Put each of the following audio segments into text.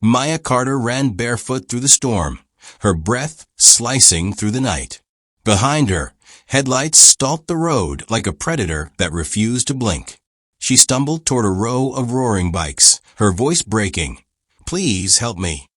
Maya Carter ran barefoot through the storm, her breath slicing through the night. Behind her, headlights stalked the road like a predator that refused to blink. She stumbled toward a row of roaring bikes, her voice breaking. "Please help me."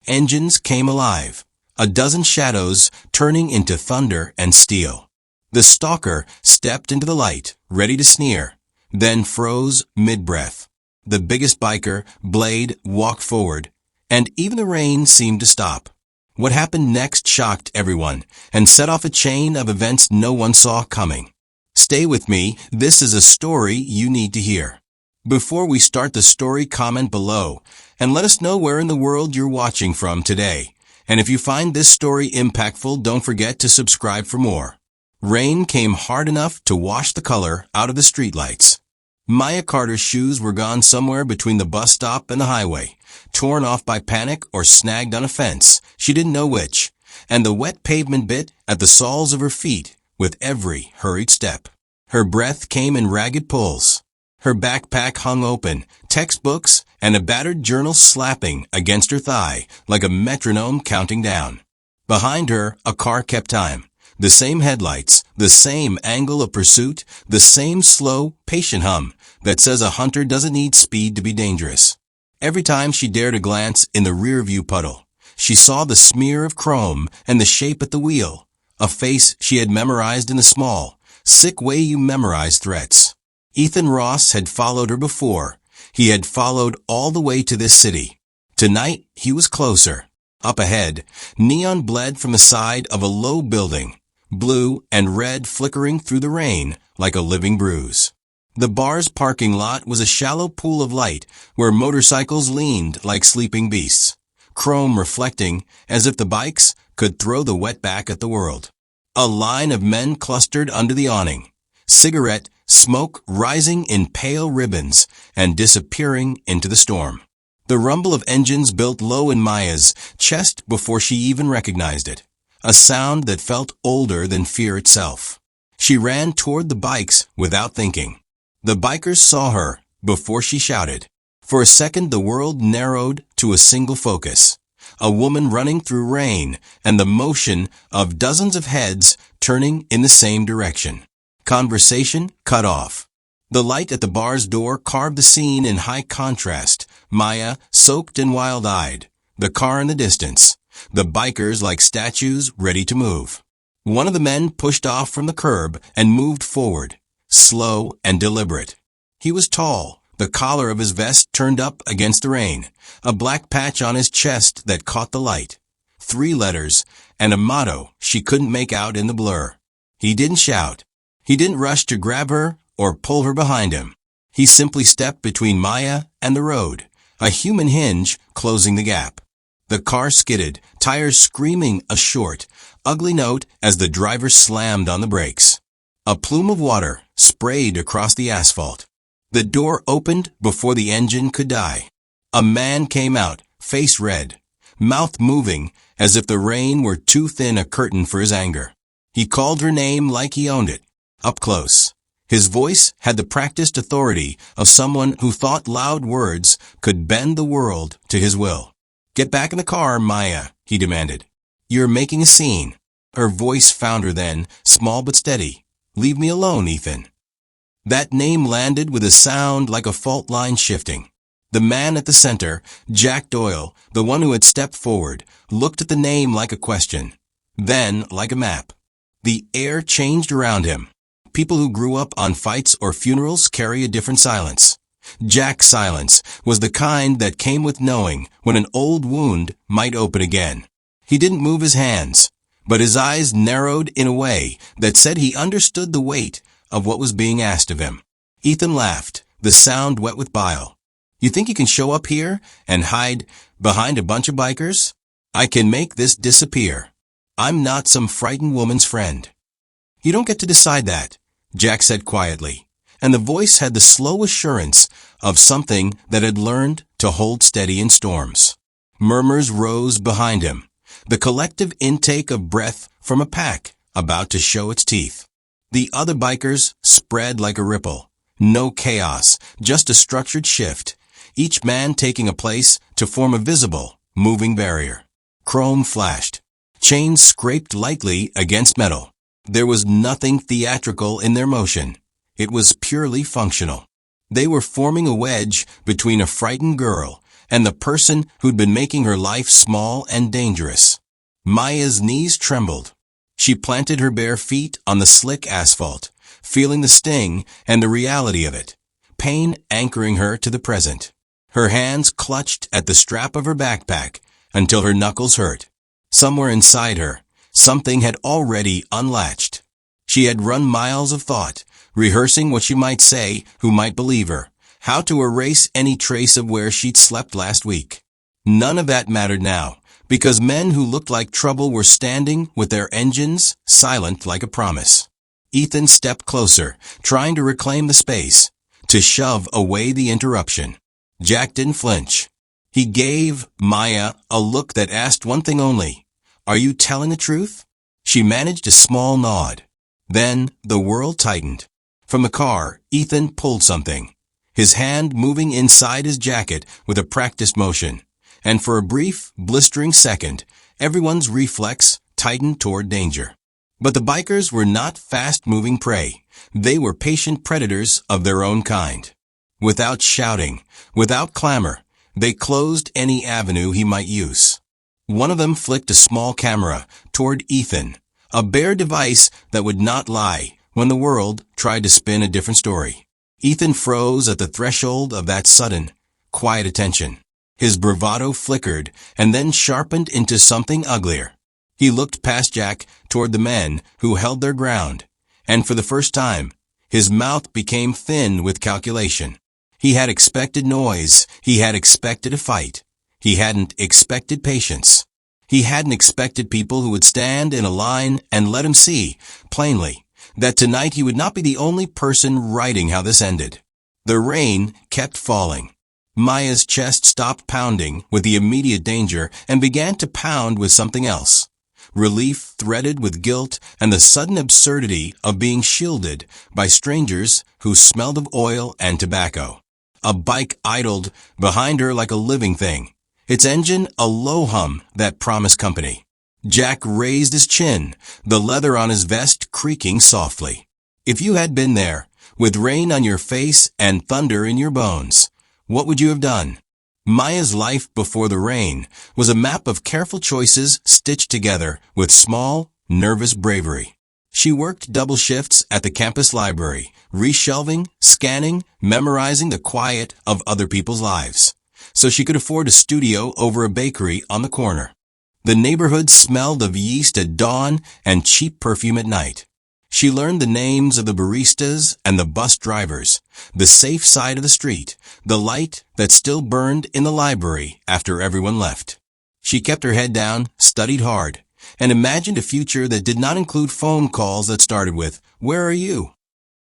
Engines came alive, a dozen shadows turning into thunder and steel. The Stalker stepped into the light, ready to sneer, then froze mid-breath. The biggest biker, Blade, walked forward, and even the rain seemed to stop. What happened next shocked everyone and set off a chain of events no one saw coming. Stay with me, this is a story you need to hear. Before we start the story, comment below and let us know where in the world you're watching from today. And if you find this story impactful, don't forget to subscribe for more. Rain came hard enough to wash the color out of the streetlights. Maya Carter's shoes were gone somewhere between the bus stop and the highway, torn off by panic or snagged on a fence, she didn't know which, and the wet pavement bit at the soles of her feet with every hurried step. Her breath came in ragged pulls. Her backpack hung open, textbooks and a battered journal slapping against her thigh like a metronome counting down. Behind her, a car kept time. The same headlights, the same angle of pursuit, the same slow, patient hum that says a hunter doesn't need speed to be dangerous. Every time she dared a glance in the rearview puddle, she saw the smear of chrome and the shape at the wheel, a face she had memorized in the small, sick way you memorize threats. Ethan Ross had followed her before. He had followed all the way to this city. Tonight, he was closer. Up ahead, neon bled from the side of a low building, blue and red flickering through the rain like a living bruise. The bar's parking lot was a shallow pool of light where motorcycles leaned like sleeping beasts, chrome reflecting as if the bikes could throw the wet back at the world. A line of men clustered under the awning, cigarette smoke rising in pale ribbons and disappearing into the storm. The rumble of engines built low in Maya's chest before she even recognized it, a sound that felt older than fear itself. She ran toward the bikes without thinking. The bikers saw her before she shouted. For a second, the world narrowed to a single focus, a woman running through rain and the motion of dozens of heads turning in the same direction. Conversation cut off. The light at the bar's door carved the scene in high contrast. Maya, soaked and wild-eyed, the car in the distance, the bikers like statues ready to move. One of the men pushed off from the curb and moved forward, slow and deliberate. He was tall, the collar of his vest turned up against the rain, a black patch on his chest that caught the light, 3 letters, and a motto she couldn't make out in the blur. He didn't shout. He didn't rush to grab her or pull her behind him. He simply stepped between Maya and the road, a human hinge closing the gap. The car skidded, tires screaming a short, ugly note as the driver slammed on the brakes. A plume of water sprayed across the asphalt. The door opened before the engine could die. A man came out, face red, mouth moving as if the rain were too thin a curtain for his anger. He called her name like he owned it, up close. His voice had the practiced authority of someone who thought loud words could bend the world to his will. "Get back in the car, Maya," he demanded. "You're making a scene." Her voice found her then, small but steady. "Leave me alone, Ethan." That name landed with a sound like a fault line shifting. The man at the center, Jack Doyle, the one who had stepped forward, looked at the name like a question, then like a map. The air changed around him. People who grew up on fights or funerals carry a different silence. Jack's silence was the kind that came with knowing when an old wound might open again. He didn't move his hands, but his eyes narrowed in a way that said he understood the weight of what was being asked of him. Ethan laughed, the sound wet with bile. "You think you can show up here and hide behind a bunch of bikers? I can make this disappear. I'm not some frightened woman's friend." "You don't get to decide that," Jack said quietly, and the voice had the slow assurance of something that had learned to hold steady in storms. Murmurs rose behind him, the collective intake of breath from a pack about to show its teeth. The other bikers spread like a ripple. No chaos, just a structured shift. each man taking a place to form a visible, moving barrier. Chrome flashed. Chains scraped lightly against metal. There was nothing theatrical in their motion. It was purely functional. They were forming a wedge between a frightened girl and the person who'd been making her life small and dangerous. Maya's knees trembled. She planted her bare feet on the slick asphalt, feeling the sting and the reality of it, pain anchoring her to the present. Her hands clutched at the strap of her backpack until her knuckles hurt. Somewhere inside her, something had already unlatched. She had run miles of thought, rehearsing what she might say, who might believe her, how to erase any trace of where she'd slept last week. None of that mattered now, because men who looked like trouble were standing with their engines silent like a promise. Ethan stepped closer, trying to reclaim the space, to shove away the interruption. Jack didn't flinch. He gave Maya a look that asked one thing only. "Are you telling the truth?" She managed a small nod. Then the world tightened. From the car, Ethan pulled something, his hand moving inside his jacket with a practiced motion. And for a brief, blistering second, everyone's reflex tightened toward danger. But the bikers were not fast-moving prey. They were patient predators of their own kind. Without shouting, without clamor, they closed any avenue he might use. One of them flicked a small camera toward Ethan, a bare device that would not lie when the world tried to spin a different story. Ethan froze at the threshold of that sudden, quiet attention. His bravado flickered and then sharpened into something uglier. He looked past Jack toward the men who held their ground, and for the first time, his mouth became thin with calculation. He had expected noise. He had expected a fight. He hadn't expected patience. He hadn't expected people who would stand in a line and let him see, plainly, that tonight he would not be the only person writing how this ended. The rain kept falling. Maya's chest stopped pounding with the immediate danger and began to pound with something else. Relief threaded with guilt and the sudden absurdity of being shielded by strangers who smelled of oil and tobacco. A bike idled behind her like a living thing, its engine a low hum that promised company. Jack raised his chin, the leather on his vest creaking softly. If you had been there, with rain on your face and thunder in your bones, what would you have done? Maya's life before the rain was a map of careful choices stitched together with small, nervous bravery. She worked double shifts at the campus library, reshelving, scanning, memorizing the quiet of other people's lives, so she could afford a studio over a bakery on the corner. The neighborhood smelled of yeast at dawn and cheap perfume at night. She learned the names of the baristas and the bus drivers, the safe side of the street, the light that still burned in the library after everyone left. She kept her head down, studied hard, and imagined a future that did not include phone calls that started with, "Where are you?"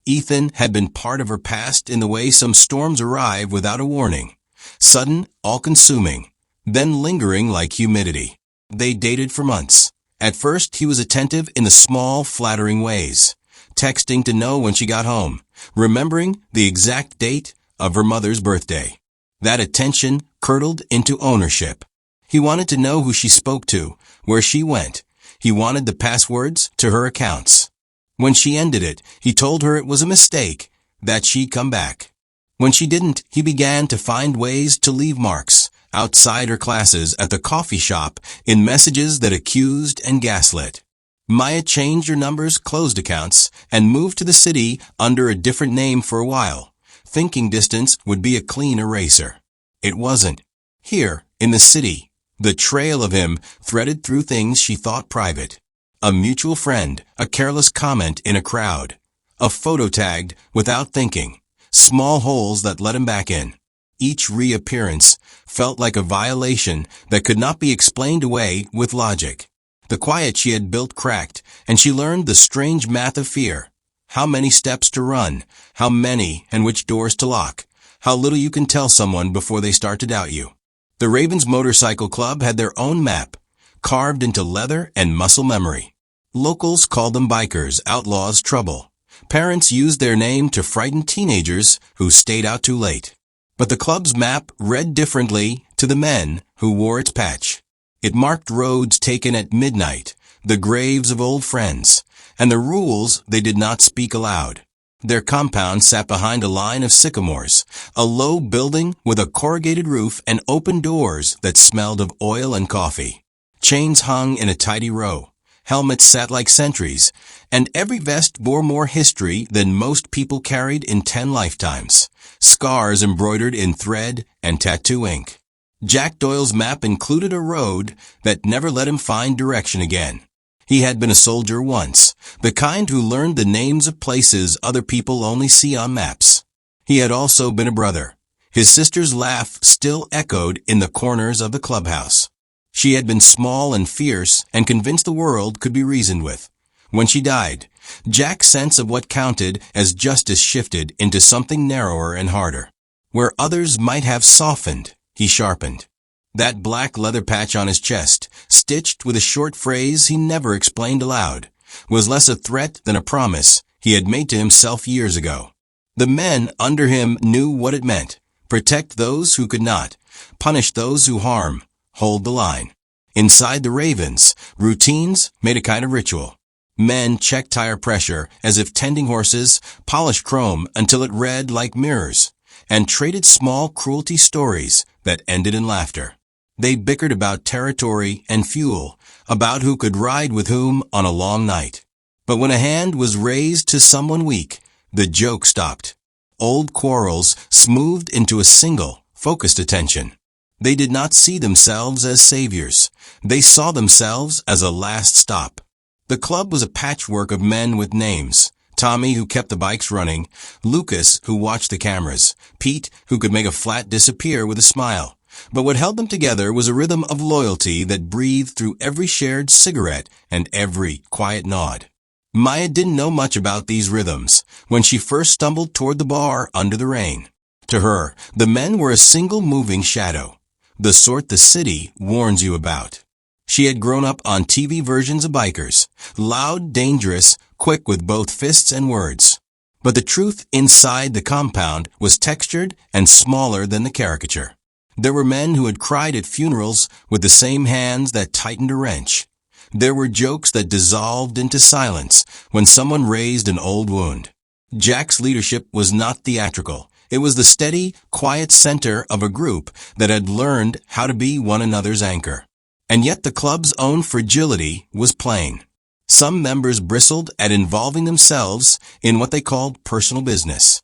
Ethan had been part of her past in the way some storms arrive without a warning, sudden, all-consuming, then lingering like humidity. They dated for months. At first, he was attentive in the small, flattering ways, texting to know when she got home, remembering the exact date of her mother's birthday. That attention curdled into ownership. He wanted to know who she spoke to, where she went. He wanted the passwords to her accounts. When she ended it, he told her it was a mistake, that she'd come back. When she didn't, he began to find ways to leave marks outside her classes, at the coffee shop, in messages that accused and gaslit. Maya changed her numbers, closed accounts, and moved to the city under a different name for a while, thinking distance would be a clean eraser. It wasn't. Here, in the city, the trail of him threaded through things she thought private. A mutual friend, a careless comment in a crowd, a photo tagged without thinking, small holes that let him back in. Each reappearance felt like a violation that could not be explained away with logic. The quiet she had built cracked, and she learned the strange math of fear. How many steps to run, how many and which doors to lock, how little you can tell someone before they start to doubt you. The Ravens Motorcycle Club had their own map, carved into leather and muscle memory. Locals called them bikers, outlaws, trouble. Parents used their name to frighten teenagers who stayed out too late. But the club's map read differently to the men who wore its patch. It marked roads taken at midnight, the graves of old friends, and the rules they did not speak aloud. Their compound sat behind a line of sycamores, a low building with a corrugated roof and open doors that smelled of oil and coffee. Chains hung in a tidy row. Helmets sat like sentries, and every vest bore more history than most people carried in 10 lifetimes. Scars embroidered in thread and tattoo ink. Jack Doyle's map included a road that never let him find direction again. He had been a soldier once, the kind who learned the names of places other people only see on maps. He had also been a brother. His sister's laugh still echoed in the corners of the clubhouse. She had been small and fierce and convinced the world could be reasoned with. When she died, Jack's sense of what counted as justice shifted into something narrower and harder. Where others might have softened, he sharpened. That black leather patch on his chest, stitched with a short phrase he never explained aloud, was less a threat than a promise he had made to himself years ago. The men under him knew what it meant. Protect those who could not. Punish those who harm. Hold the line. Inside the Ravens, routines made a kind of ritual. Men checked tire pressure as if tending horses, polished chrome until it read like mirrors, and traded small cruelty stories that ended in laughter. They bickered about territory and fuel, about who could ride with whom on a long night. But when a hand was raised to someone weak, the joke stopped. Old quarrels smoothed into a single, focused attention. They did not see themselves as saviors. They saw themselves as a last stop. The club was a patchwork of men with names. Tommy, who kept the bikes running, Lucas, who watched the cameras, Pete, who could make a flat disappear with a smile. But what held them together was a rhythm of loyalty that breathed through every shared cigarette and every quiet nod. Maya didn't know much about these rhythms when she first stumbled toward the bar under the rain. To her, the men were a single moving shadow, the sort the city warns you about. She had grown up on TV versions of bikers, loud, dangerous, quick with both fists and words. But the truth inside the compound was textured and smaller than the caricature. There were men who had cried at funerals with the same hands that tightened a wrench. There were jokes that dissolved into silence when someone raised an old wound. Jack's leadership was not theatrical. It was the steady, quiet center of a group that had learned how to be one another's anchor. And yet the club's own fragility was plain. Some members bristled at involving themselves in what they called personal business.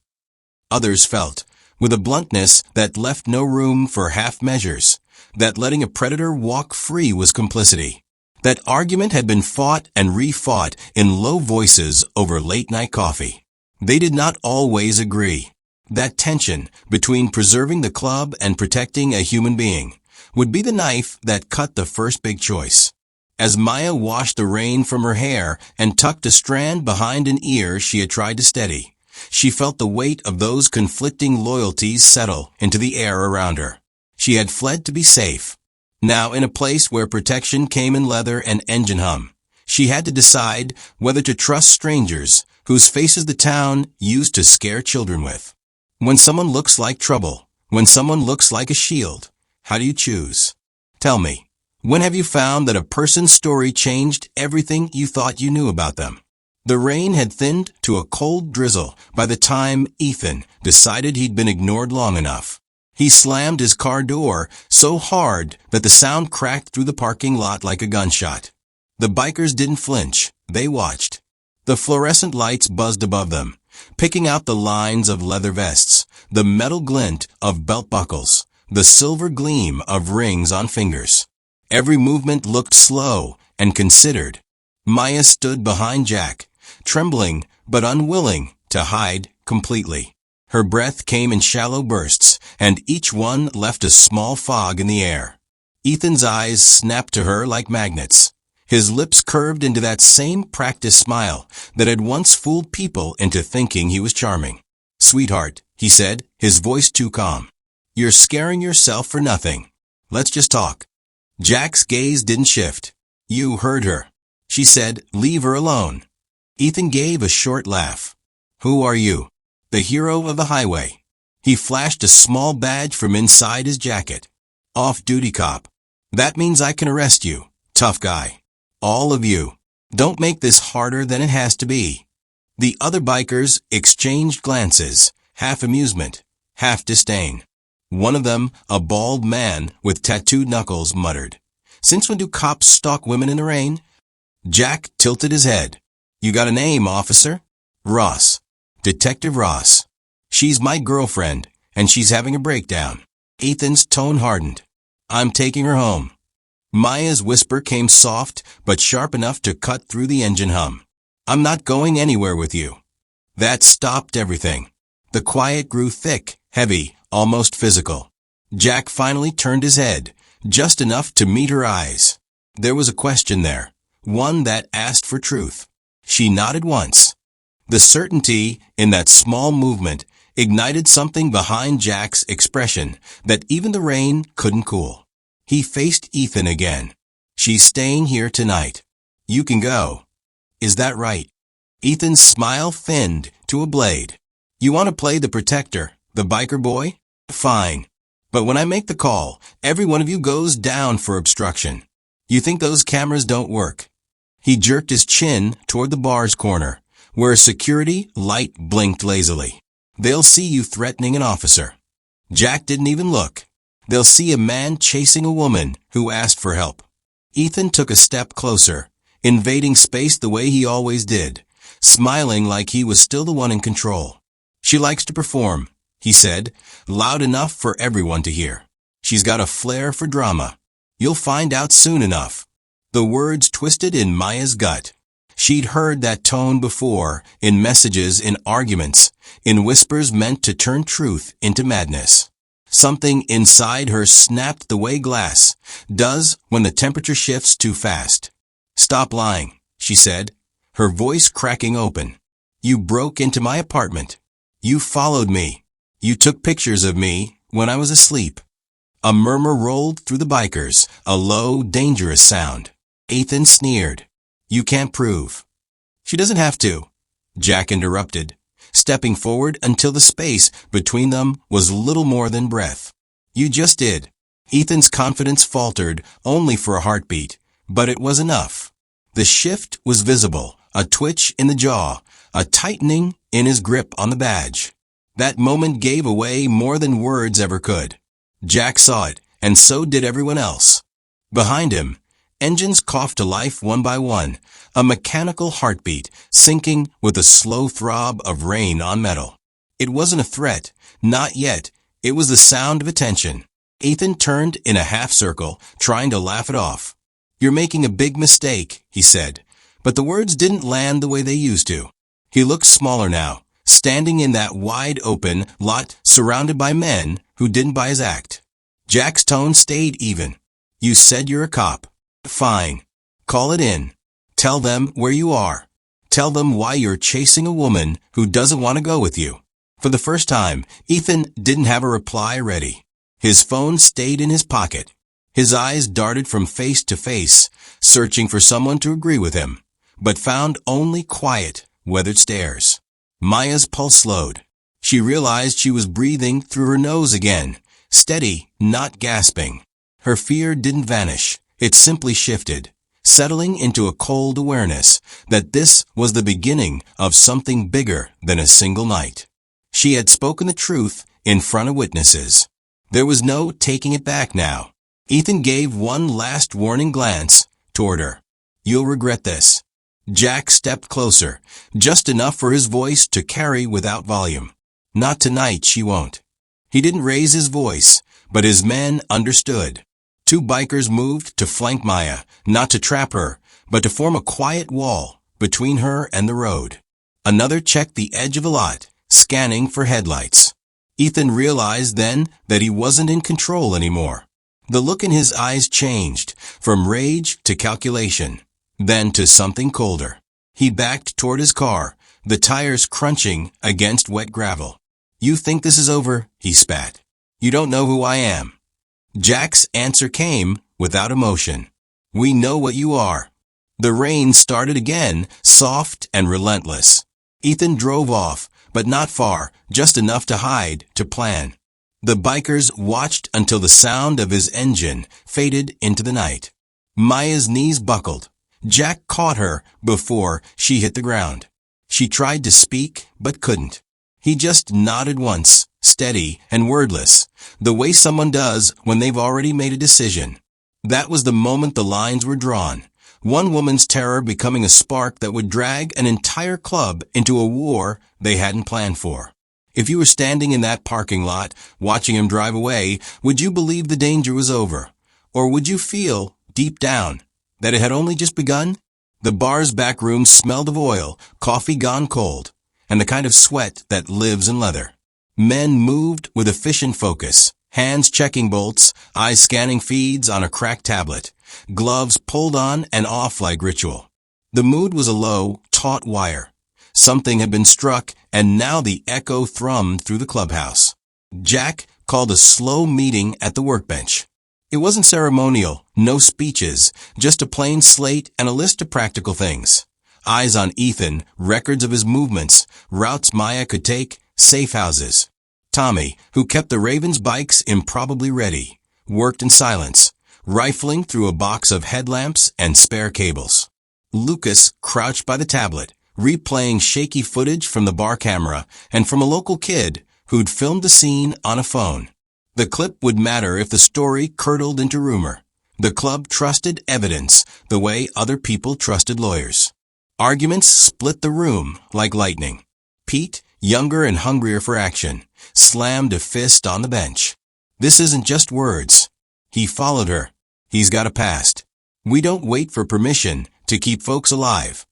Others felt, with a bluntness that left no room for half measures, that letting a predator walk free was complicity. That argument had been fought and refought in low voices over late-night coffee. They did not always agree. That tension between preserving the club and protecting a human being would be the knife that cut the first big choice. As Maya washed the rain from her hair and tucked a strand behind an ear she had tried to steady, she felt the weight of those conflicting loyalties settle into the air around her. She had fled to be safe. Now, in a place where protection came in leather and engine hum, she had to decide whether to trust strangers whose faces the town used to scare children with. When someone looks like trouble, when someone looks like a shield, how do you choose? Tell me, when have you found that a person's story changed everything you thought you knew about them? The rain had thinned to a cold drizzle by the time Ethan decided he'd been ignored long enough. He slammed his car door so hard that the sound cracked through the parking lot like a gunshot. The bikers didn't flinch. They watched. The fluorescent lights buzzed above them, picking out the lines of leather vests, the metal glint of belt buckles, the silver gleam of rings on fingers. Every movement looked slow and considered. Maya stood behind Jack, trembling but unwilling to hide completely. Her breath came in shallow bursts, and each one left a small fog in the air. Ethan's eyes snapped to her like magnets. His lips curved into that same practiced smile that had once fooled people into thinking he was charming. "Sweetheart," he said, his voice too calm. "You're scaring yourself for nothing. Let's just talk." Jack's gaze didn't shift. "You heard her. She said, leave her alone." Ethan gave a short laugh. "Who are you?" "The hero of the highway." He flashed a small badge from inside his jacket. Off-duty cop. That means I can arrest you, tough guy. All of you. Don't make this harder than it has to be. The other bikers exchanged glances, half amusement, half disdain. One of them, a bald man with tattooed knuckles, muttered, "Since when do cops stalk women in the rain?" Jack tilted his head. "You got a name, officer?" "Ross. Detective Ross. She's my girlfriend, and she's having a breakdown." Ethan's tone hardened. "I'm taking her home." Maya's whisper came soft but sharp enough to cut through the engine hum. "I'm not going anywhere with you." That stopped everything. The quiet grew thick, heavy, almost physical. Jack finally turned his head, just enough to meet her eyes. There was a question there, one that asked for truth. She nodded once. The certainty in that small movement ignited something behind Jack's expression that even the rain couldn't cool. He faced Ethan again. "She's staying here tonight. You can go. Is that right?" Ethan's smile thinned to a blade. "You want to play the protector, the biker boy? Fine. But when I make the call, every one of you goes down for obstruction. You think those cameras don't work?" He jerked his chin toward the bar's corner, where a security light blinked lazily. "They'll see you threatening an officer." Jack didn't even look. "They'll see a man chasing a woman who asked for help." Ethan took a step closer, invading space the way he always did, smiling like he was still the one in control. "She likes to perform," he said, loud enough for everyone to hear. "She's got a flair for drama. You'll find out soon enough." The words twisted in Maya's gut. She'd heard that tone before, in messages, in arguments, in whispers meant to turn truth into madness. Something inside her snapped the way glass does when the temperature shifts too fast. "Stop lying," she said, her voice cracking open. "You broke into my apartment. You followed me. You took pictures of me when I was asleep." A murmur rolled through the bikers, a low, dangerous sound. Ethan sneered. "You can't prove." "She doesn't have to," Jack interrupted, stepping forward until the space between them was little more than breath. "You just did." Ethan's confidence faltered only for a heartbeat, but it was enough. The shift was visible, a twitch in the jaw, a tightening in his grip on the badge. That moment gave away more than words ever could. Jack saw it, and so did everyone else. Behind him, engines coughed to life one by one, a mechanical heartbeat syncing with the slow throb of rain on metal. It wasn't a threat, not yet. It was the sound of attention. Ethan turned in a half circle, trying to laugh it off. "You're making a big mistake," he said, but the words didn't land the way they used to. He looked smaller now, standing in that wide-open lot surrounded by men who didn't buy his act. Jack's tone stayed even. "You said you're a cop. Fine. Call it in. Tell them where you are. Tell them why you're chasing a woman who doesn't want to go with you." For the first time, Ethan didn't have a reply ready. His phone stayed in his pocket. His eyes darted from face to face, searching for someone to agree with him, but found only quiet, weathered stares. Maya's pulse slowed. She realized she was breathing through her nose again, steady, not gasping. Her fear didn't vanish. It simply shifted, settling into a cold awareness that this was the beginning of something bigger than a single night. She had spoken the truth in front of witnesses. There was no taking it back now. Ethan gave one last warning glance toward her. "You'll regret this." Jack stepped closer, just enough for his voice to carry without volume. "Not tonight, she won't." He didn't raise his voice, but his men understood. Two bikers moved to flank Maya, not to trap her, but to form a quiet wall between her and the road. Another checked the edge of the lot, scanning for headlights. Ethan realized then that he wasn't in control anymore. The look in his eyes changed, from rage to calculation, then to something colder. He backed toward his car, the tires crunching against wet gravel. "You think this is over?" he spat. "You don't know who I am." Jack's answer came without emotion. "We know what you are." The rain started again, soft and relentless. Ethan drove off, but not far, just enough to hide, to plan. The bikers watched until the sound of his engine faded into the night. Maya's knees buckled. Jack caught her before she hit the ground. She tried to speak, but couldn't. He just nodded once, steady and wordless, the way someone does when they've already made a decision. That was the moment the lines were drawn. One woman's terror becoming a spark that would drag an entire club into a war they hadn't planned for. If you were standing in that parking lot, watching him drive away, would you believe the danger was over? Or would you feel, deep down, that it had only just begun? The bar's back room smelled of oil, coffee gone cold, and the kind of sweat that lives in leather. Men moved with efficient focus, hands checking bolts, eyes scanning feeds on a cracked tablet, gloves pulled on and off like ritual. The mood was a low, taut wire. Something had been struck, and now the echo thrummed through the clubhouse. Jack called a slow meeting at the workbench. It wasn't ceremonial, no speeches, just a plain slate and a list of practical things. Eyes on Ethan, records of his movements, routes Maya could take, safe houses. Tommy, who kept the Ravens' bikes improbably ready, worked in silence, rifling through a box of headlamps and spare cables. Lucas crouched by the tablet, replaying shaky footage from the bar camera and from a local kid who'd filmed the scene on a phone. The clip would matter if the story curdled into rumor. The club trusted evidence the way other people trusted lawyers. Arguments split the room like lightning. Pete, younger and hungrier for action, slammed a fist on the bench. This isn't just words. He followed her. He's got a past. We don't wait for permission to keep folks alive.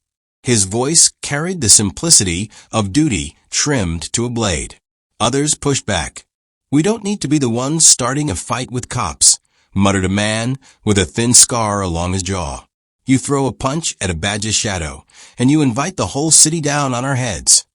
His voice carried the simplicity of duty trimmed to a blade. Others pushed back. We don't need to be the ones starting a fight with cops, muttered a man with a thin scar along his jaw. You throw a punch at a badge's shadow, and you invite the whole city down on our heads.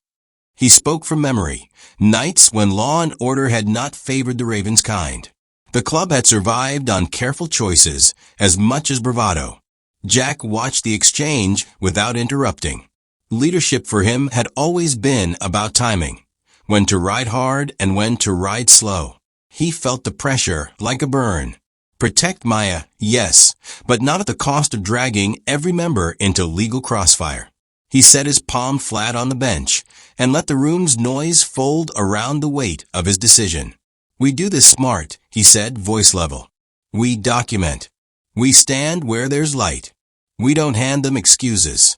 He spoke from memory, nights when law and order had not favored the Ravens' kind. The club had survived on careful choices as much as bravado. Jack watched the exchange without interrupting. Leadership for him had always been about timing, when to ride hard and when to ride slow. He felt the pressure like a burn. Protect Maya, yes, but not at the cost of dragging every member into legal crossfire. He set his palm flat on the bench and let the room's noise fold around the weight of his decision. We do this smart, he said, voice level. We document. We stand where there's light. We don't hand them excuses.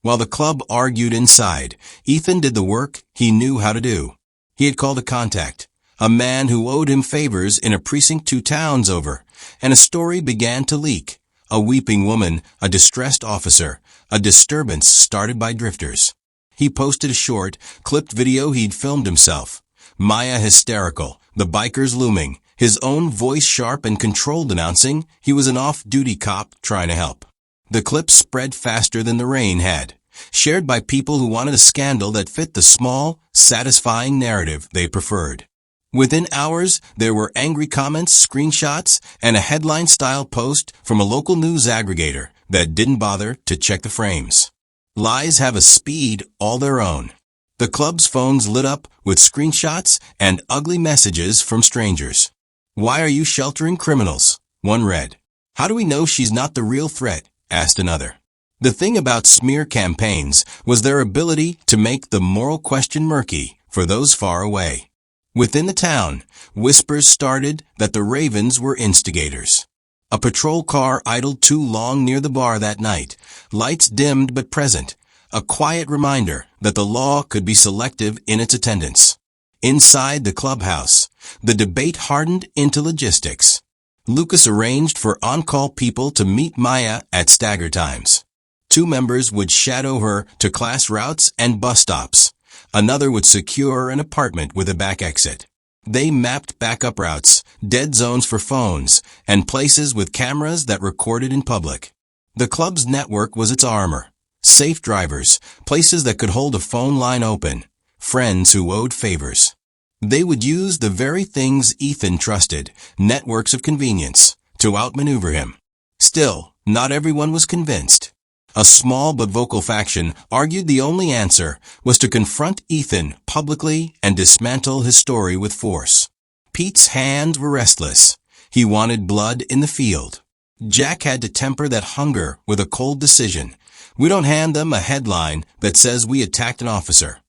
While the club argued inside, Ethan did the work he knew how to do. He had called a contact, a man who owed him favors in a precinct 2 towns over, and a story began to leak. A weeping woman, a distressed officer, a disturbance started by drifters. He posted a short, clipped video he'd filmed himself. Maya hysterical, the bikers looming, his own voice sharp and controlled announcing he was an off-duty cop trying to help. The clip spread faster than the rain had, shared by people who wanted a scandal that fit the small, satisfying narrative they preferred. Within hours, there were angry comments, screenshots, and a headline-style post from a local news aggregator that didn't bother to check the frames. Lies have a speed all their own. The club's phones lit up with screenshots and ugly messages from strangers. Why are you sheltering criminals? One read. How do we know she's not the real threat? Asked another. The thing about smear campaigns was their ability to make the moral question murky for those far away. Within the town, whispers started that the Ravens were instigators. A patrol car idled too long near the bar that night, lights dimmed but present, a quiet reminder that the law could be selective in its attendance. Inside the clubhouse, the debate hardened into logistics. Lucas arranged for on-call people to meet Maya at stagger times. 2 members would shadow her to class routes and bus stops. Another would secure an apartment with a back exit. They mapped backup routes, dead zones for phones, and places with cameras that recorded in public. The club's network was its armor. Safe drivers, places that could hold a phone line open, friends who owed favors. They would use the very things Ethan trusted, networks of convenience, to outmaneuver him. Still, not everyone was convinced. A small but vocal faction argued the only answer was to confront Ethan publicly and dismantle his story with force. Pete's hands were restless. He wanted blood in the field. Jack had to temper that hunger with a cold decision. We don't hand them a headline that says we attacked an officer.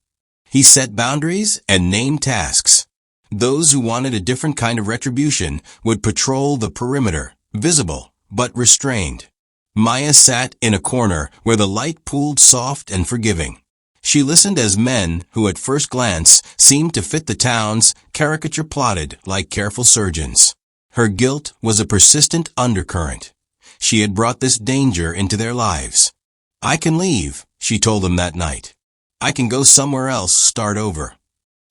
He set boundaries and named tasks. Those who wanted a different kind of retribution would patrol the perimeter, visible but restrained. Maya sat in a corner where the light pooled soft and forgiving. She listened as men who at first glance seemed to fit the town's caricature plotted like careful surgeons. Her guilt was a persistent undercurrent. She had brought this danger into their lives. I can leave, she told them that night. I can go somewhere else, start over.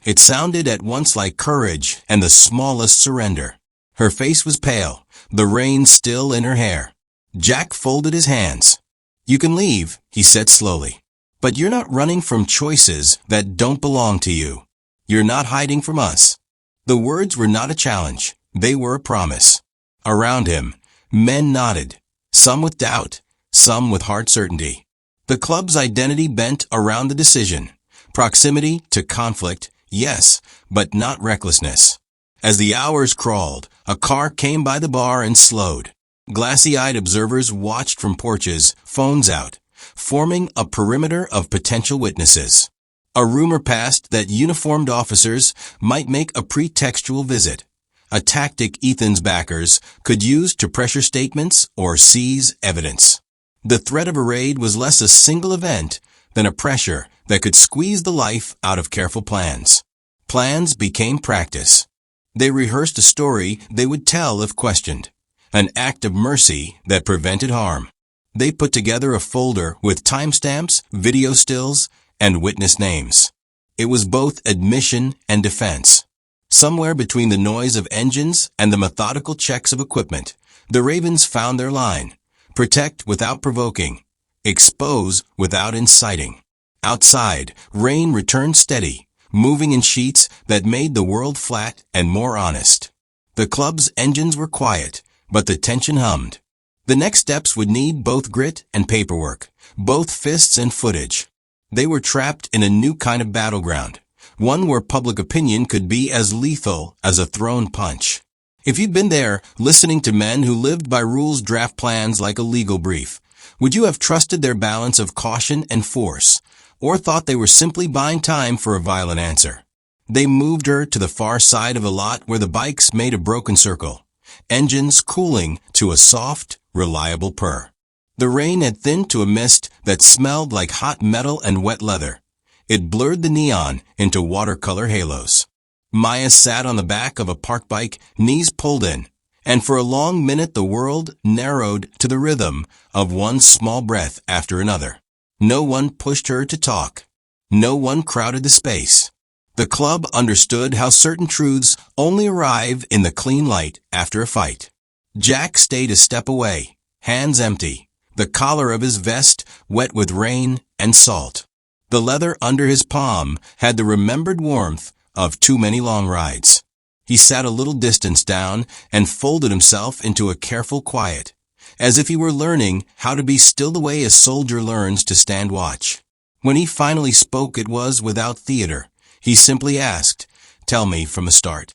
It sounded at once like courage and the smallest surrender. Her face was pale, the rain still in her hair. Jack folded his hands. You can leave, he said slowly. But you're not running from choices that don't belong to you. You're not hiding from us. The words were not a challenge. They were a promise. Around him, men nodded, some with doubt, some with hard certainty. The club's identity bent around the decision. Proximity to conflict, yes, but not recklessness. As the hours crawled, a car came by the bar and slowed. Glassy-eyed observers watched from porches, phones out, forming a perimeter of potential witnesses. A rumor passed that uniformed officers might make a pretextual visit, a tactic Ethan's backers could use to pressure statements or seize evidence. The threat of a raid was less a single event than a pressure that could squeeze the life out of careful plans. Plans became practice. They rehearsed a story they would tell if questioned, an act of mercy that prevented harm. They put together a folder with timestamps, video stills, and witness names. It was both admission and defense. Somewhere between the noise of engines and the methodical checks of equipment, the Ravens found their line. Protect without provoking. Expose without inciting. Outside, rain returned steady, moving in sheets that made the world flat and more honest. The club's engines were quiet, but the tension hummed. The next steps would need both grit and paperwork, both fists and footage. They were trapped in a new kind of battleground, one where public opinion could be as lethal as a thrown punch. If you'd been there, listening to men who lived by rules draft plans like a legal brief, would you have trusted their balance of caution and force, or thought they were simply buying time for a violent answer? They moved her to the far side of a lot where the bikes made a broken circle, engines cooling to a soft, reliable purr. The rain had thinned to a mist that smelled like hot metal and wet leather. It blurred the neon into watercolor halos. Maya sat on the back of a park bike, knees pulled in, and for a long minute the world narrowed to the rhythm of one small breath after another. No one pushed her to talk. No one crowded the space. The club understood how certain truths only arrive in the clean light after a fight. Jack stayed a step away, hands empty, the collar of his vest wet with rain and salt. The leather under his palm had the remembered warmth of too many long rides. He sat a little distance down and folded himself into a careful quiet, as if he were learning how to be still the way a soldier learns to stand watch. When he finally spoke, it was without theater. He simply asked, "Tell me from the start."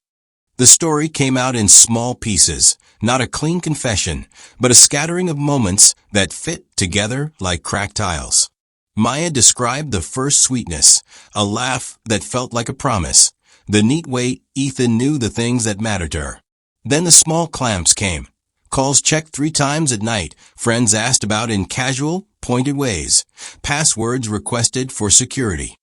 The story came out in small pieces, not a clean confession, but a scattering of moments that fit together like cracked tiles. Maya described the first sweetness, a laugh that felt like a promise, the neat way Ethan knew the things that mattered to her. Then the small clamps came. Calls checked 3 times at night, friends asked about in casual, pointed ways, passwords requested for security.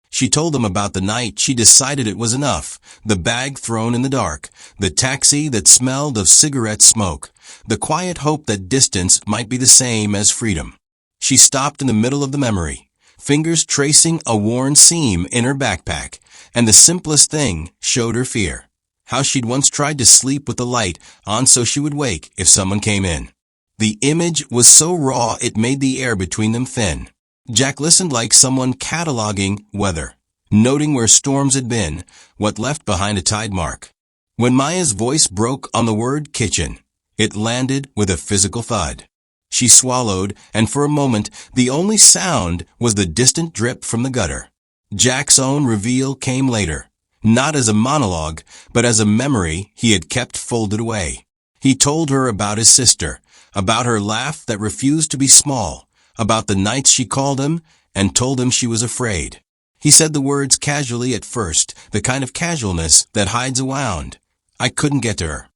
She told them about the night she decided it was enough, the bag thrown in the dark, the taxi that smelled of cigarette smoke, the quiet hope that distance might be the same as freedom. She stopped in the middle of the memory, fingers tracing a worn seam in her backpack, and the simplest thing showed her fear. How she'd once tried to sleep with the light on so she would wake if someone came in. The image was so raw it made the air between them thin. Jack listened like someone cataloging weather, noting where storms had been, what left behind a tide mark. When Maya's voice broke on the word kitchen, it landed with a physical thud. She swallowed, and for a moment, the only sound was the distant drip from the gutter. Jack's own reveal came later, not as a monologue, but as a memory he had kept folded away. He told her about his sister, about her laugh that refused to be small, about the nights she called him and told him she was afraid. He said the words casually at first, the kind of casualness that hides a wound. I couldn't get to her.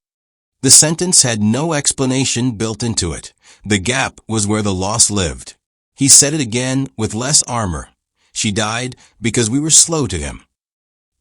The sentence had no explanation built into it. The gap was where the loss lived. He said it again with less armor. She died because we were slow to him.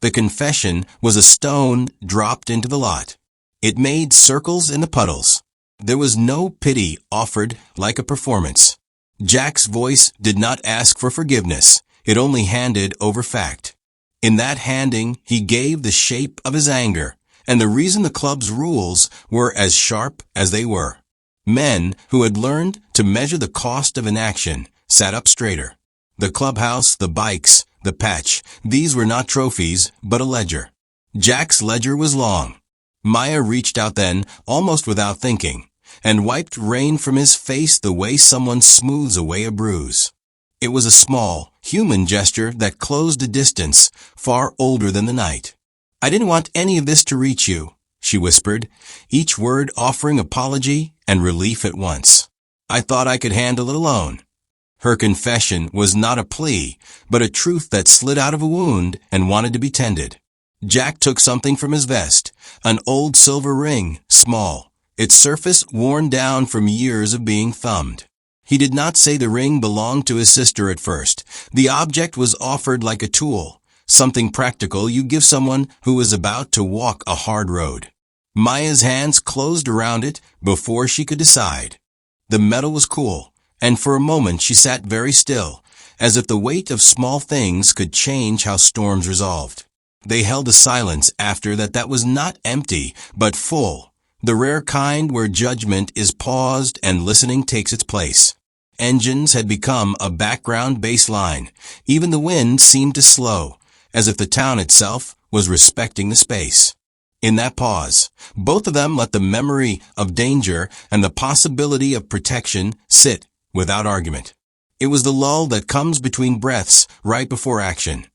The confession was a stone dropped into the lot. It made circles in the puddles. There was no pity offered like a performance. Jack's voice did not ask for forgiveness. It only handed over fact. In that handing, he gave the shape of his anger, and the reason the club's rules were as sharp as they were. Men who had learned to measure the cost of inaction sat up straighter. The clubhouse, the bikes, the patch, these were not trophies, but a ledger. Jack's ledger was long. Maya reached out then, almost without thinking, and wiped rain from his face the way someone smooths away a bruise. It was a small, human gesture that closed a distance far older than the night. I didn't want any of this to reach you, she whispered, each word offering apology and relief at once. I thought I could handle it alone. Her confession was not a plea, but a truth that slid out of a wound and wanted to be tended. Jack took something from his vest, an old silver ring, small, its surface worn down from years of being thumbed. He did not say the ring belonged to his sister at first. The object was offered like a tool, something practical you give someone who is about to walk a hard road. Maya's hands closed around it before she could decide. The metal was cool, and for a moment she sat very still, as if the weight of small things could change how storms resolved. They held a silence after that was not empty, but full, the rare kind where judgment is paused and listening takes its place. Engines had become a background bass line. Even the wind seemed to slow, as if the town itself was respecting the space. In that pause, both of them let the memory of danger and the possibility of protection sit without argument. It was the lull that comes between breaths right before action.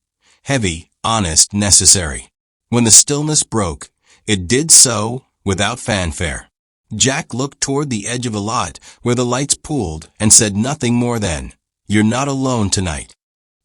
Heavy, honest, necessary. When the stillness broke, it did so without fanfare. Jack looked toward the edge of a lot where the lights pooled and said nothing more than, "You're not alone tonight."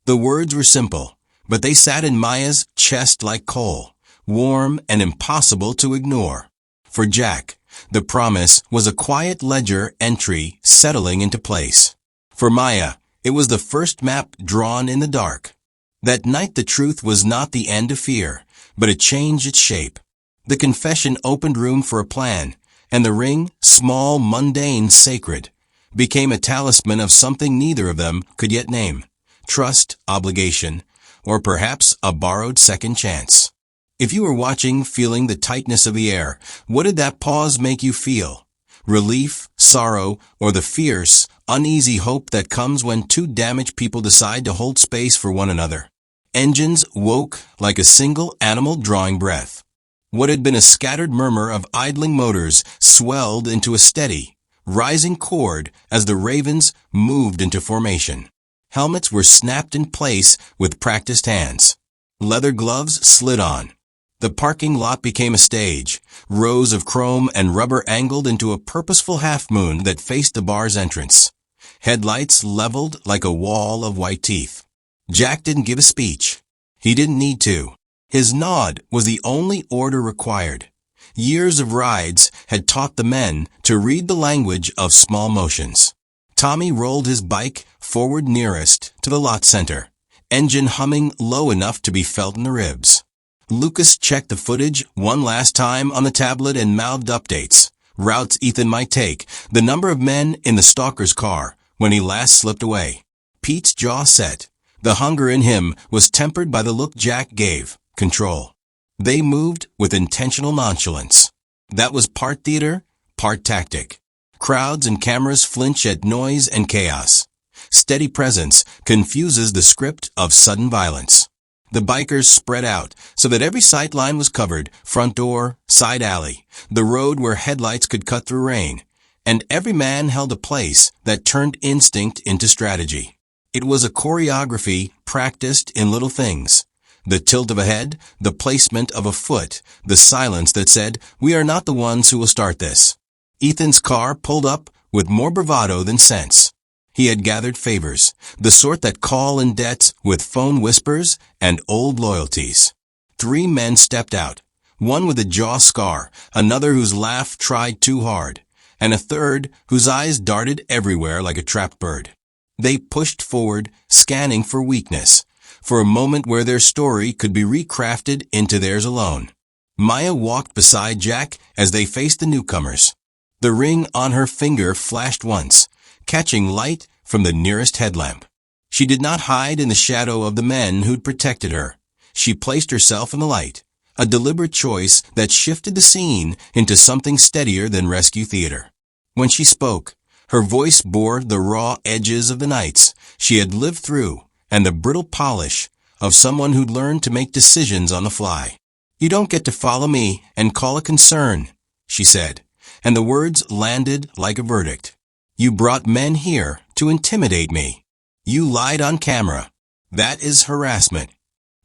The words were simple, but they sat in Maya's chest like coal, warm and impossible to ignore. For Jack, the promise was a quiet ledger entry settling into place. For Maya, it was the first map drawn in the dark. That night the truth was not the end of fear, but it changed its shape. The confession opened room for a plan, and the ring, small, mundane, sacred, became a talisman of something neither of them could yet name. Trust, obligation, or perhaps a borrowed second chance. If you were watching, feeling the tightness of the air, what did that pause make you feel? Relief, sorrow, or the fierce, uneasy hope that comes when two damaged people decide to hold space for one another? Engines woke like a single animal drawing breath. What had been a scattered murmur of idling motors swelled into a steady, rising chord as the ravens moved into formation. Helmets were snapped in place with practiced hands. Leather gloves slid on. The parking lot became a stage, rows of chrome and rubber angled into a purposeful half-moon that faced the bar's entrance. Headlights leveled like a wall of white teeth. Jack didn't give a speech. He didn't need to. His nod was the only order required. Years of rides had taught the men to read the language of small motions. Tommy rolled his bike forward nearest to the lot center, engine humming low enough to be felt in the ribs. Lucas checked the footage one last time on the tablet and mouthed updates, routes Ethan might take, the number of men in the Stalker's car when he last slipped away. Pete's jaw set. The hunger in him was tempered by the look Jack gave. Control. They moved with intentional nonchalance. That was part theater, part tactic. Crowds and cameras flinch at noise and chaos. Steady presence confuses the script of sudden violence. The bikers spread out so that every sight line was covered, front door, side alley, the road where headlights could cut through rain. and every man held a place that turned instinct into strategy. It was a choreography practiced in little things. The tilt of a head, the placement of a foot, the silence that said, "We are not the ones who will start this." Ethan's car pulled up with more bravado than sense. He had gathered favors, the sort that call in debts with phone whispers and old loyalties. 3 men stepped out, one with a jaw scar, another whose laugh tried too hard, and a third whose eyes darted everywhere like a trapped bird. They pushed forward, scanning for weakness, for a moment where their story could be recrafted into theirs alone. Maya walked beside Jack as they faced the newcomers. The ring on her finger flashed once, catching light from the nearest headlamp. She did not hide in the shadow of the men who'd protected her. She placed herself in the light, a deliberate choice that shifted the scene into something steadier than rescue theater. When she spoke, her voice bore the raw edges of the nights she had lived through and the brittle polish of someone who'd learned to make decisions on the fly. "You don't get to follow me and call a concern," she said, and the words landed like a verdict. "You brought men here to intimidate me. You lied on camera. That is harassment."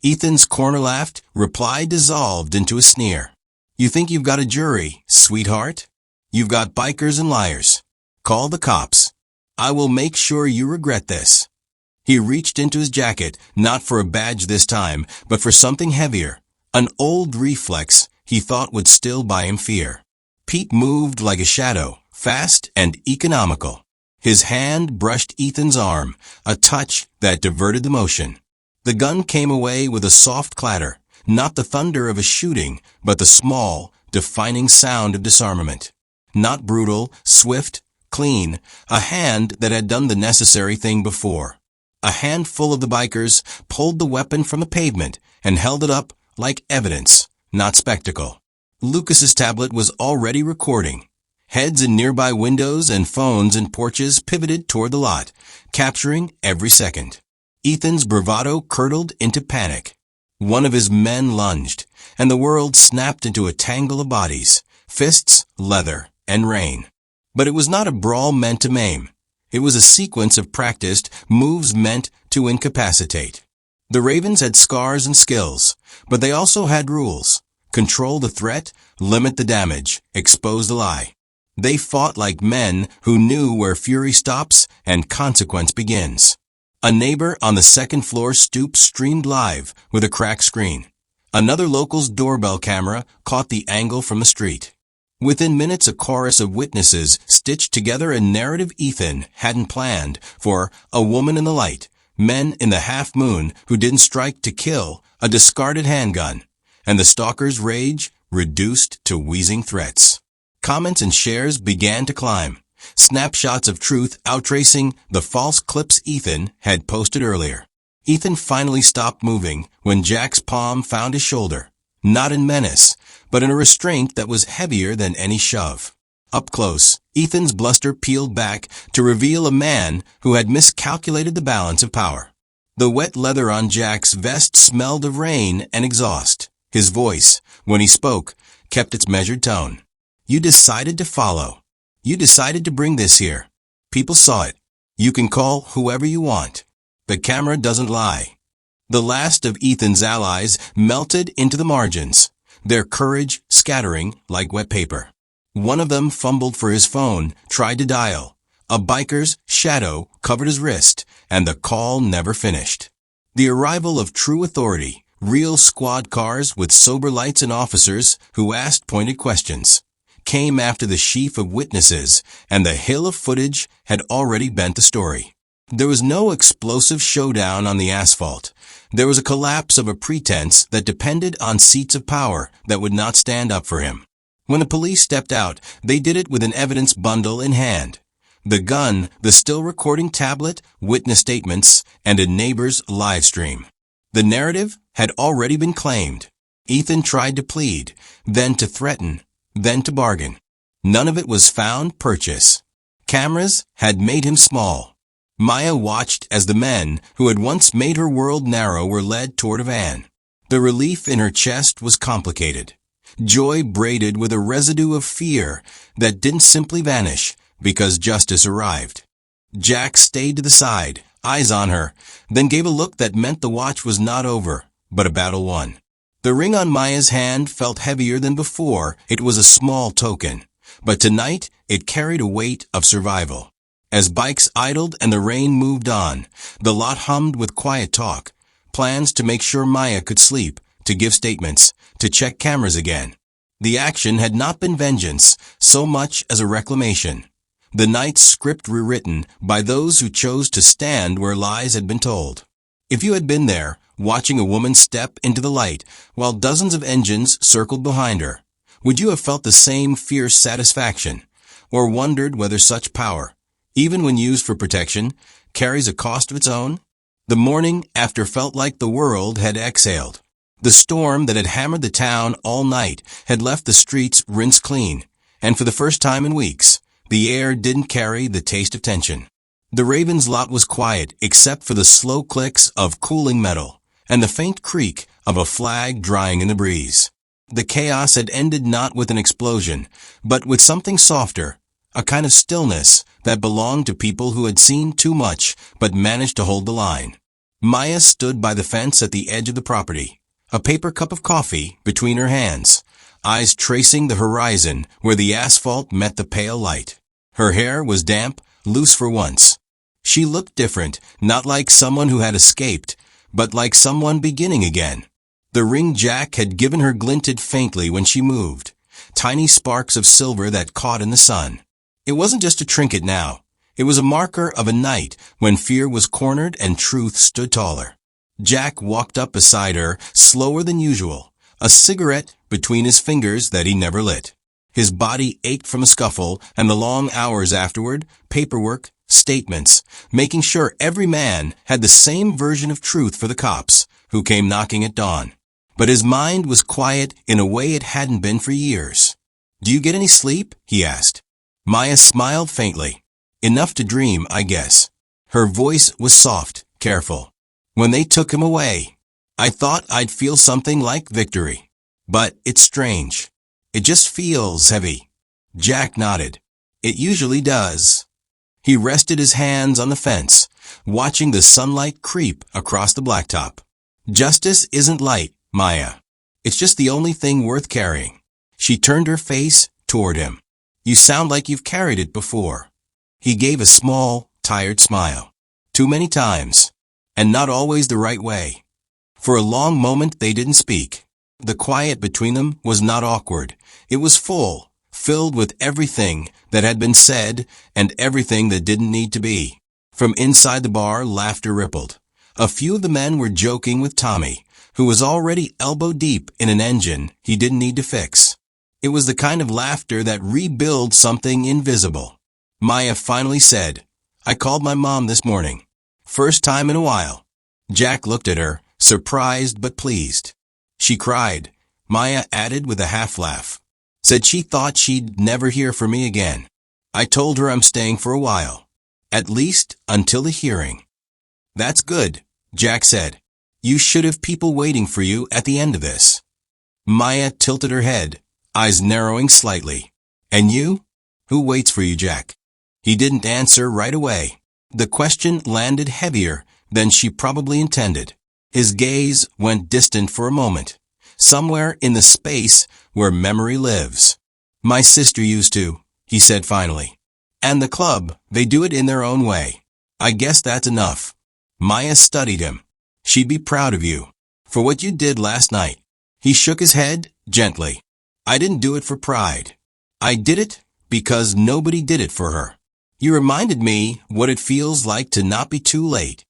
Ethan's corner-laughed reply dissolved into a sneer. "You think you've got a jury, sweetheart? You've got bikers and liars. Call the cops. I will make sure you regret this." He reached into his jacket, not for a badge this time, but for something heavier, an old reflex he thought would still buy him fear. Pete moved like a shadow, fast and economical. His hand brushed Ethan's arm, a touch that diverted the motion. The gun came away with a soft clatter, not the thunder of a shooting, but the small, defining sound of disarmament. Not brutal, swift, clean, a hand that had done the necessary thing before. A handful of the bikers pulled the weapon from the pavement and held it up like evidence, not spectacle. Lucas's tablet was already recording. Heads in nearby windows and phones in porches pivoted toward the lot, capturing every second. Ethan's bravado curdled into panic. One of his men lunged, and the world snapped into a tangle of bodies, fists, leather, and rain. But it was not a brawl meant to maim. It was a sequence of practiced moves meant to incapacitate. The Ravens had scars and skills, but they also had rules. Control the threat, limit the damage, expose the lie. They fought like men who knew where fury stops and consequence begins. A neighbor on the second floor stoop streamed live with a cracked screen. Another local's doorbell camera caught the angle from the street. Within minutes, a chorus of witnesses stitched together a narrative Ethan hadn't planned for a woman in the light, men in the half-moon who didn't strike to kill, a discarded handgun, and the stalker's rage reduced to wheezing threats. Comments and shares began to climb, snapshots of truth outtracing the false clips Ethan had posted earlier. Ethan finally stopped moving when Jack's palm found his shoulder, not in menace, but in a restraint that was heavier than any shove. Up close, Ethan's bluster peeled back to reveal a man who had miscalculated the balance of power. The wet leather on Jack's vest smelled of rain and exhaust. His voice, when he spoke, kept its measured tone. "You decided to follow. You decided to bring this here. People saw it. You can call whoever you want. The camera doesn't lie." The last of Ethan's allies melted into the margins, their courage scattering like wet paper. One of them fumbled for his phone, tried to dial. A biker's shadow covered his wrist, and the call never finished. The arrival of true authority, real squad cars with sober lights and officers who asked pointed questions, came after the sheaf of witnesses, and the hill of footage had already bent the story. There was no explosive showdown on the asphalt. There was a collapse of a pretense that depended on seats of power that would not stand up for him. When the police stepped out, they did it with an evidence bundle in hand. The gun, the still recording tablet, witness statements, and a neighbor's live stream. The narrative had already been claimed. Ethan tried to plead, then to threaten, then to bargain. None of it was found purchase. Cameras had made him small. Maya watched as the men who had once made her world narrow were led toward a van. The relief in her chest was complicated. Joy braided with a residue of fear that didn't simply vanish, because justice arrived. Jack stayed to the side, eyes on her, then gave a look that meant the watch was not over, but a battle won. The ring on Maya's hand felt heavier than before. It was a small token, but tonight it carried a weight of survival. As bikes idled and the rain moved on, the lot hummed with quiet talk, plans to make sure Maya could sleep, to give statements, to check cameras again. The action had not been vengeance so much as a reclamation. The night's script rewritten by those who chose to stand where lies had been told. If you had been there, watching a woman step into the light while dozens of engines circled behind her, would you have felt the same fierce satisfaction, or wondered whether such power, even when used for protection, carries a cost of its own? The morning after felt like the world had exhaled. The storm that had hammered the town all night had left the streets rinse clean, and for the first time in weeks, the air didn't carry the taste of tension. The Ravens' lot was quiet except for the slow clicks of cooling metal and the faint creak of a flag drying in the breeze. The chaos had ended not with an explosion, but with something softer, a kind of stillness that belonged to people who had seen too much but managed to hold the line. Maya stood by the fence at the edge of the property, a paper cup of coffee between her hands, eyes tracing the horizon where the asphalt met the pale light. Her hair was damp, loose for once. She looked different, not like someone who had escaped, but like someone beginning again. The ring Jack had given her glinted faintly when she moved, tiny sparks of silver that caught in the sun. It wasn't just a trinket now. It was a marker of a night when fear was cornered and truth stood taller. Jack walked up beside her, slower than usual, a cigarette between his fingers that he never lit. His body ached from a scuffle and the long hours afterward, paperwork, statements, making sure every man had the same version of truth for the cops who came knocking at dawn. But his mind was quiet in a way it hadn't been for years. "Do you get any sleep?" he asked. Maya smiled faintly. "Enough to dream, I guess." Her voice was soft, careful. "When they took him away, I thought I'd feel something like victory. But it's strange. It just feels heavy." Jack nodded. "It usually does." He rested his hands on the fence, watching the sunlight creep across the blacktop. "Justice isn't light, Maya. It's just the only thing worth carrying." She turned her face toward him. "You sound like you've carried it before." He gave a small, tired smile. "Too many times. And not always the right way." For a long moment they didn't speak. The quiet between them was not awkward. It was full, filled with everything that had been said and everything that didn't need to be. From inside the bar, laughter rippled. A few of the men were joking with Tommy, who was already elbow deep in an engine he didn't need to fix. It was the kind of laughter that rebuilds something invisible. Maya finally said, "I called my mom this morning. First time in a while." Jack looked at her, surprised but pleased. "She cried," Maya added with a half-laugh. "Said she thought she'd never hear from me again. I told her I'm staying for a while. At least until the hearing." "That's good," Jack said. "You should have people waiting for you at the end of this." Maya tilted her head, eyes narrowing slightly. "And you? Who waits for you, Jack?" He didn't answer right away. The question landed heavier than she probably intended. His gaze went distant for a moment, somewhere in the space where memory lives. "My sister used to," he said finally. "And the club, they do it in their own way. I guess that's enough." Maya studied him. "She'd be proud of you for what you did last night." He shook his head gently. "I didn't do it for pride. I did it because nobody did it for her. You reminded me what it feels like to not be too late."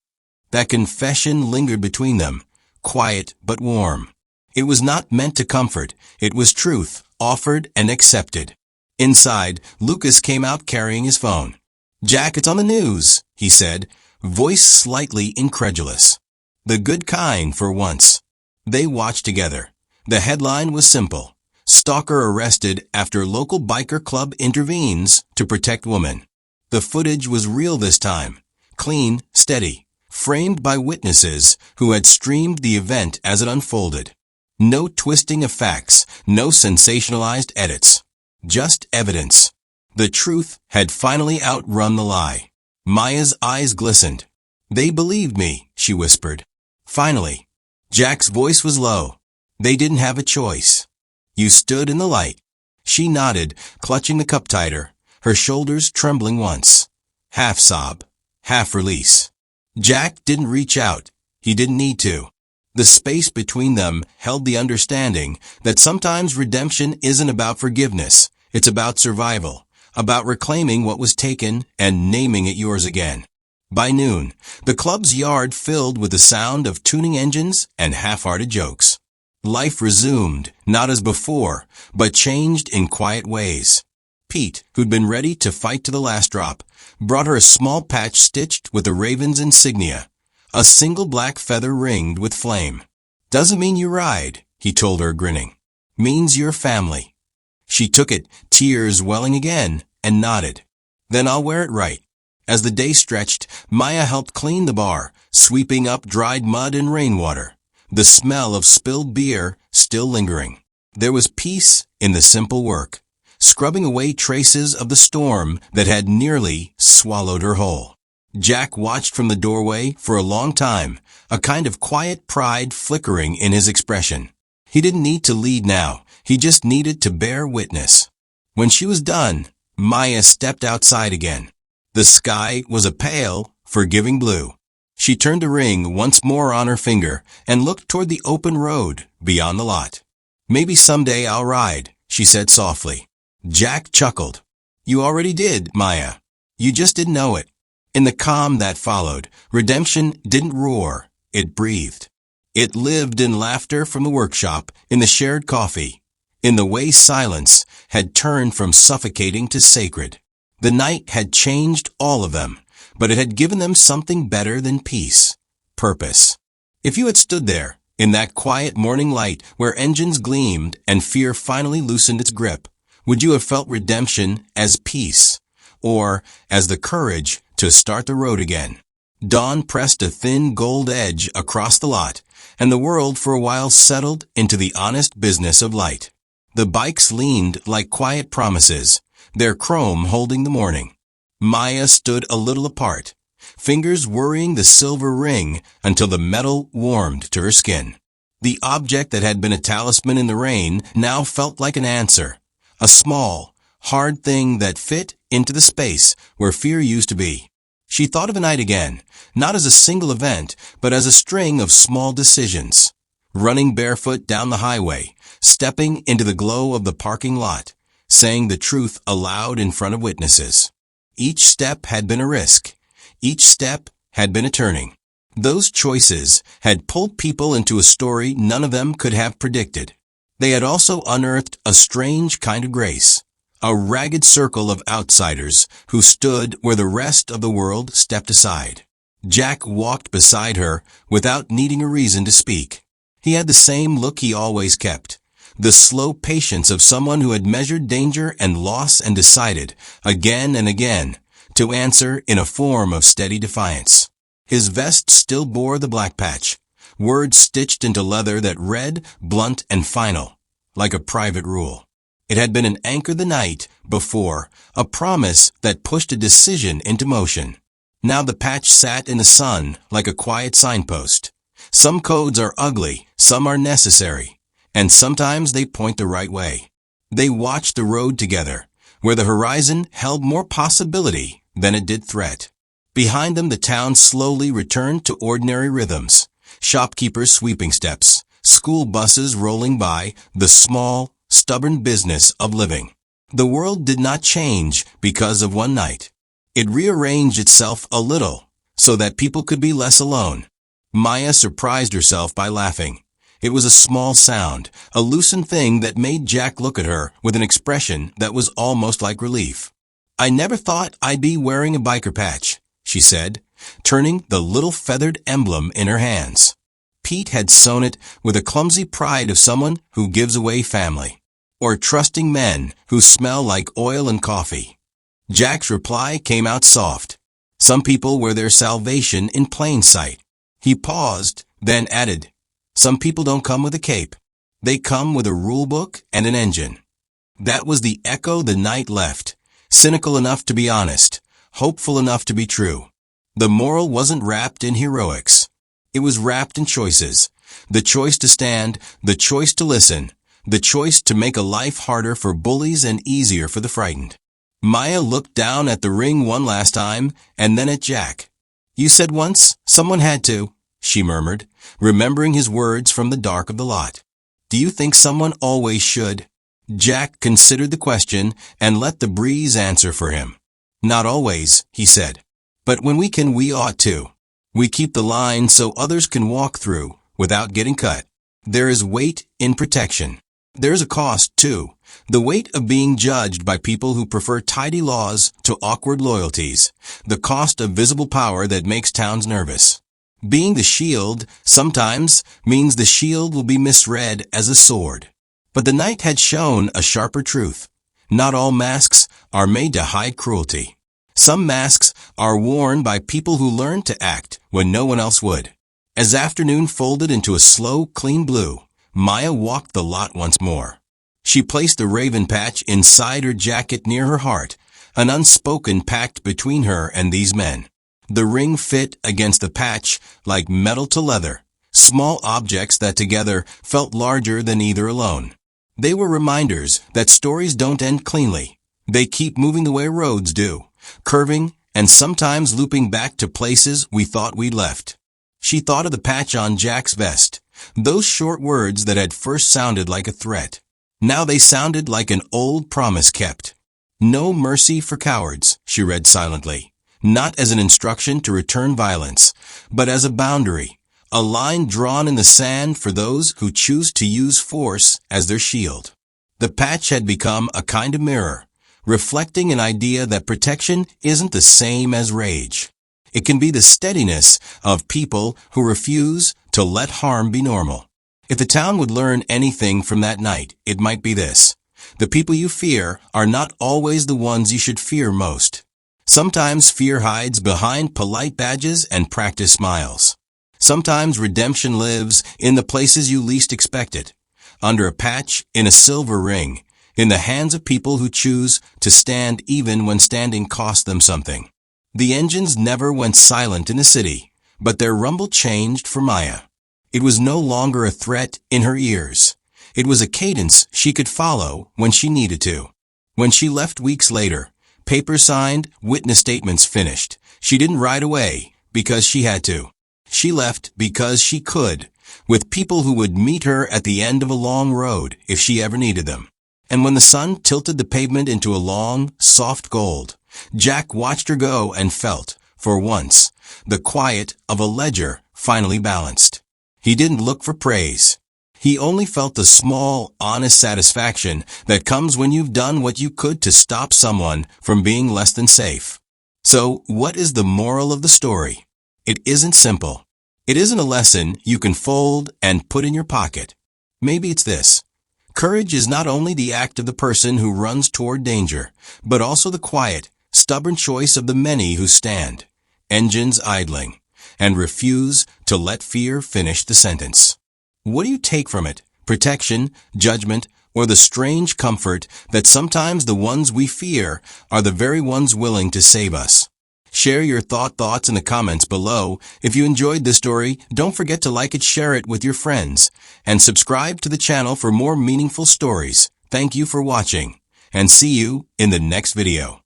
That confession lingered between them, quiet but warm. It was not meant to comfort. It was truth, offered and accepted. Inside, Lucas came out carrying his phone. "Jack, it's on the news," he said, voice slightly incredulous. The good kind for once. They watched together. The headline was simple. Stalker arrested after local biker club intervenes to protect woman. The footage was real this time. Clean, steady. Framed by witnesses who had streamed the event as it unfolded. No twisting of facts, no sensationalized edits. Just evidence. The truth had finally outrun the lie. Maya's eyes glistened. "They believed me," she whispered. "Finally." Jack's voice was low. "They didn't have a choice. You stood in the light." She nodded, clutching the cup tighter, her shoulders trembling once. Half sob, half release. Jack didn't reach out. He didn't need to. The space between them held the understanding that sometimes redemption isn't about forgiveness. It's about survival, about reclaiming what was taken and naming it yours again. By noon, the club's yard filled with the sound of tuning engines and half-hearted jokes. Life resumed, not as before, but changed in quiet ways. Pete, who'd been ready to fight to the last drop, brought her a small patch stitched with the Raven's insignia, a single black feather ringed with flame. "Doesn't mean you ride," he told her, grinning. "Means you're family." She took it, tears welling again, and nodded. "Then I'll wear it right." As the day stretched, Maya helped clean the bar, sweeping up dried mud and rainwater, the smell of spilled beer still lingering. There was peace in the simple work, scrubbing away traces of the storm that had nearly swallowed her whole. Jack watched from the doorway for a long time, a kind of quiet pride flickering in his expression. He didn't need to lead now, he just needed to bear witness. When she was done, Maya stepped outside again. The sky was a pale, forgiving blue. She turned the ring once more on her finger and looked toward the open road beyond the lot. "Maybe someday I'll ride," she said softly. Jack chuckled. "You already did, Maya. You just didn't know it." In the calm that followed, redemption didn't roar, it breathed. It lived in laughter from the workshop, in the shared coffee, in the way silence had turned from suffocating to sacred. The night had changed all of them, but it had given them something better than peace, purpose. If you had stood there, in that quiet morning light where engines gleamed and fear finally loosened its grip, would you have felt redemption as peace, or as the courage to start the road again? Dawn pressed a thin gold edge across the lot, and the world for a while settled into the honest business of light. The bikes leaned like quiet promises, their chrome holding the morning. Maya stood a little apart, fingers worrying the silver ring until the metal warmed to her skin. The object that had been a talisman in the rain now felt like an answer, a small, hard thing that fit into the space where fear used to be. She thought of the night again, not as a single event, but as a string of small decisions. Running barefoot down the highway, stepping into the glow of the parking lot, saying the truth aloud in front of witnesses. Each step had been a risk. Each step had been a turning. Those choices had pulled people into a story none of them could have predicted. They had also unearthed a strange kind of grace, a ragged circle of outsiders who stood where the rest of the world stepped aside. Jack walked beside her without needing a reason to speak. He had the same look he always kept, the slow patience of someone who had measured danger and loss and decided, again and again, to answer in a form of steady defiance. His vest still bore the black patch, words stitched into leather that read, blunt and final, like a private rule. It had been an anchor the night before, a promise that pushed a decision into motion. Now the patch sat in the sun like a quiet signpost. Some codes are ugly, some are necessary, and sometimes they point the right way. They watched the road together, where the horizon held more possibility than it did threat. Behind them the town slowly returned to ordinary rhythms, shopkeepers sweeping steps, school buses rolling by, the small, stubborn business of living. The world did not change because of one night. It rearranged itself a little so that people could be less alone. Maya surprised herself by laughing. It was a small sound, a loosened thing that made Jack look at her with an expression that was almost like relief. "I never thought I'd be wearing a biker patch," she said, turning the little feathered emblem in her hands. Pete had sewn it with a clumsy pride of someone who gives away family, or trusting men who smell like oil and coffee. Jack's reply came out soft. "Some people wear their salvation in plain sight." He paused, then added, "Some people don't come with a cape. They come with a rule book and an engine." That was the echo the night left, cynical enough to be honest, hopeful enough to be true. The moral wasn't wrapped in heroics. It was wrapped in choices. The choice to stand, the choice to listen, the choice to make a life harder for bullies and easier for the frightened. Maya looked down at the ring one last time, and then at Jack. "You said once, someone had to," she murmured, remembering his words from the dark of the lot. "Do you think someone always should?" Jack considered the question and let the breeze answer for him. "Not always," he said. "But when we can, we ought to. We keep the line so others can walk through without getting cut. There is weight in protection. There is a cost, too. The weight of being judged by people who prefer tidy laws to awkward loyalties. The cost of visible power that makes towns nervous. Being the shield sometimes means the shield will be misread as a sword." But the night had shown a sharper truth. Not all masks are made to hide cruelty. Some masks are worn by people who learn to act when no one else would. As afternoon folded into a slow, clean blue, Maya walked the lot once more. She placed the raven patch inside her jacket near her heart, an unspoken pact between her and these men. The ring fit against the patch like metal to leather, small objects that together felt larger than either alone. They were reminders that stories don't end cleanly. They keep moving the way roads do, curving and sometimes looping back to places we thought we'd left. She thought of the patch on Jack's vest, those short words that had first sounded like a threat. Now they sounded like an old promise kept. "No mercy for cowards," she read silently, not as an instruction to return violence, but as a boundary, a line drawn in the sand for those who choose to use force as their shield. The patch had become a kind of mirror, reflecting an idea that protection isn't the same as rage. It can be the steadiness of people who refuse to let harm be normal. If the town would learn anything from that night, it might be this. The people you fear are not always the ones you should fear most. Sometimes fear hides behind polite badges and practiced smiles. Sometimes redemption lives in the places you least expect it. Under a patch, in a silver ring, in the hands of people who choose to stand even when standing costs them something. The engines never went silent in the city, but their rumble changed for Maya. It was no longer a threat in her ears. It was a cadence she could follow when she needed to. When she left weeks later, papers signed, witness statements finished, she didn't ride away because she had to. She left because she could, with people who would meet her at the end of a long road if she ever needed them. And when the sun tilted the pavement into a long, soft gold, Jack watched her go and felt, for once, the quiet of a ledger finally balanced. He didn't look for praise. He only felt the small, honest satisfaction that comes when you've done what you could to stop someone from being less than safe. So, what is the moral of the story? It isn't simple. It isn't a lesson you can fold and put in your pocket. Maybe it's this. Courage is not only the act of the person who runs toward danger, but also the quiet, stubborn choice of the many who stand, engines idling, and refuse to let fear finish the sentence. What do you take from it? Protection, judgment, or the strange comfort that sometimes the ones we fear are the very ones willing to save us? Share your thoughts in the comments below. If you enjoyed this story, don't forget to like it, share it with your friends, and subscribe to the channel for more meaningful stories. Thank you for watching, and see you in the next video.